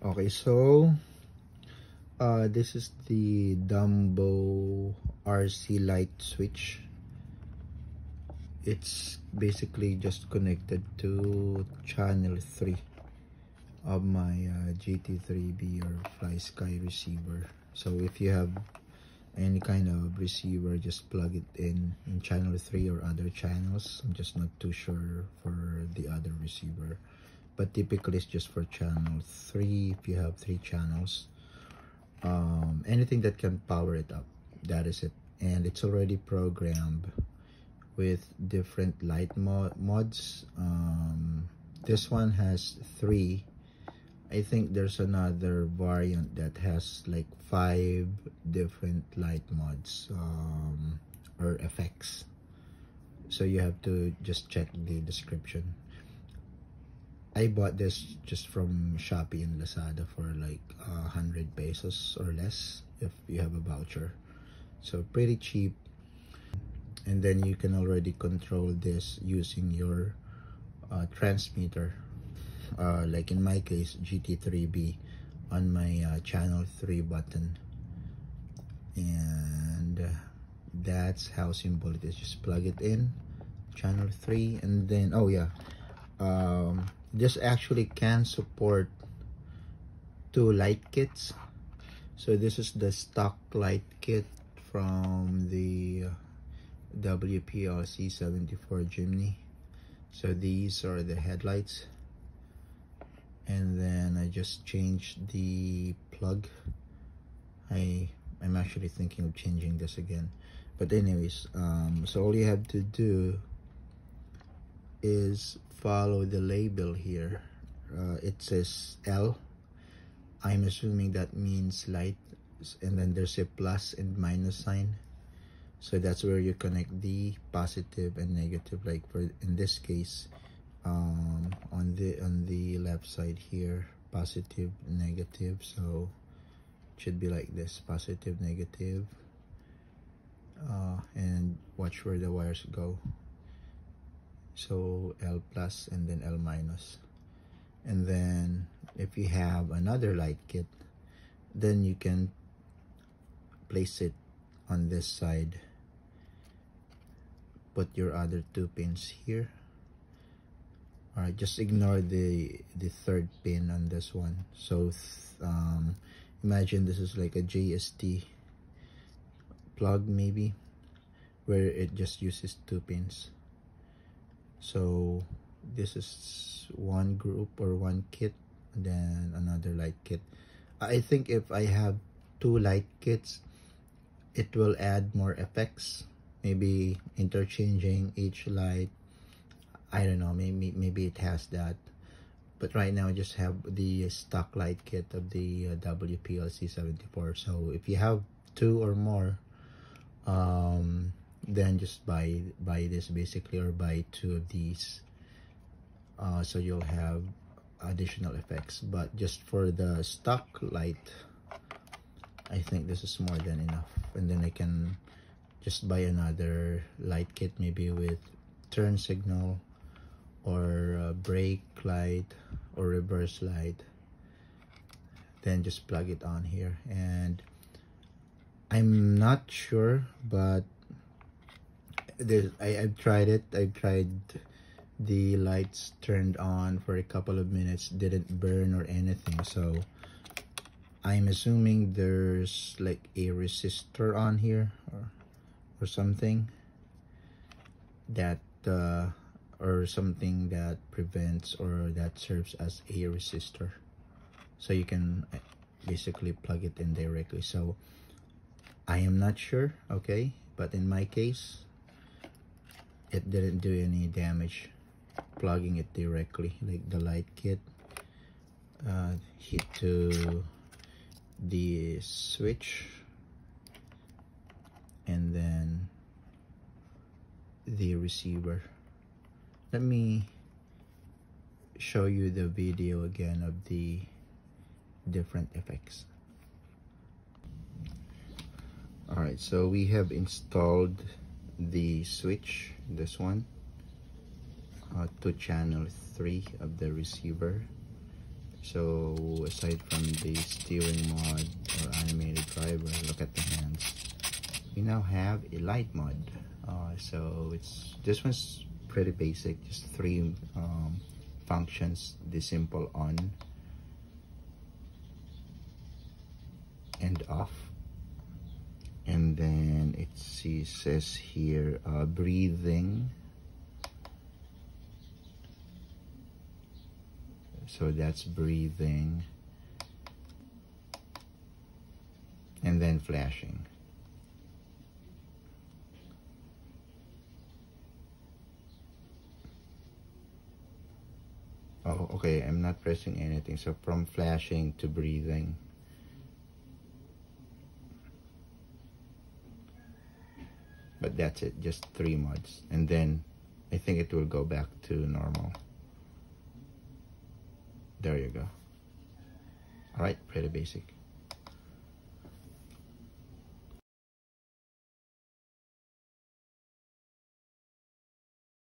Okay, so this is the Dumborc Lightswitch. It's basically just connected to channel 3 of my GT3B or Fly Sky receiver. So if you have any kind of receiver, just plug it in channel 3 or other channels. I'm just not too sure for the other receiver, but typically it's just for channel 3 if you have 3 channels. Anything that can power it up, that is it. And it's already programmed with different light mods. This one has 3. I think there's another variant that has like 5 different light mods or effects, so you have to just check the description. I bought this just from Shopee and Lazada for like 100 pesos or less if you have a voucher, so pretty cheap. And then you can already control this using your transmitter, like in my case GT3B on my channel 3 button. And that's how simple it is. Just plug it in channel 3, and then this actually can support 2 light kits. So this is the stock light kit from the WPL C74 Jimny. So these are the headlights, and then I just changed the plug. I'm actually thinking of changing this again, but anyways, so all you have to do is follow the label here. It says L. I'm assuming that means light, and then there's a plus and minus sign. So that's where you connect the positive and negative, like for in this case on the left side here, positive, negative. So it should be like this, positive, negative, and watch where the wires go. So L plus and then L minus. And then if you have another light kit, then you can place it on this side. Put your other 2 pins here. Alright, just ignore the 3rd pin on this one. So imagine this is like a JST plug maybe, where it just uses 2 pins. So this is one group or one kit, and then another light kit. I think if I have 2 light kits, it will add more effects, maybe interchanging each light. I don't know, maybe it has that, but right now I just have the stock light kit of the WPL C74. So if you have 2 or more, then just buy this basically, or buy 2 of these, so you'll have additional effects. But just for the stock light, I think this is more than enough. And then I can just buy another light kit, maybe with turn signal or brake light or reverse light, then just plug it on here. And I'm not sure, but I've tried it. I've tried the lights turned on for a couple of minutes, didn't burn or anything. So I'm assuming there's like a resistor on here or something that or something that prevents or that serves as a resistor, so you can basically plug it in directly. So I am not sure, okay, but in my case it didn't do any damage plugging it directly. Like the light kit hit to the switch, and then the receiver. Let me show you the video again of the different effects. Alright, so we have installed the switch, this one, to channel 3 of the receiver. So aside from the steering mod or animated driver, look at the hands. We now have a light mod. So this one's pretty basic, just 3 functions: the simple on and off, and then it says here breathing. So that's breathing, and then flashing. Oh, okay, I'm not pressing anything. So from flashing to breathing. But that's it, just 3 mods. And then I think it will go back to normal. There you go. All right, pretty basic.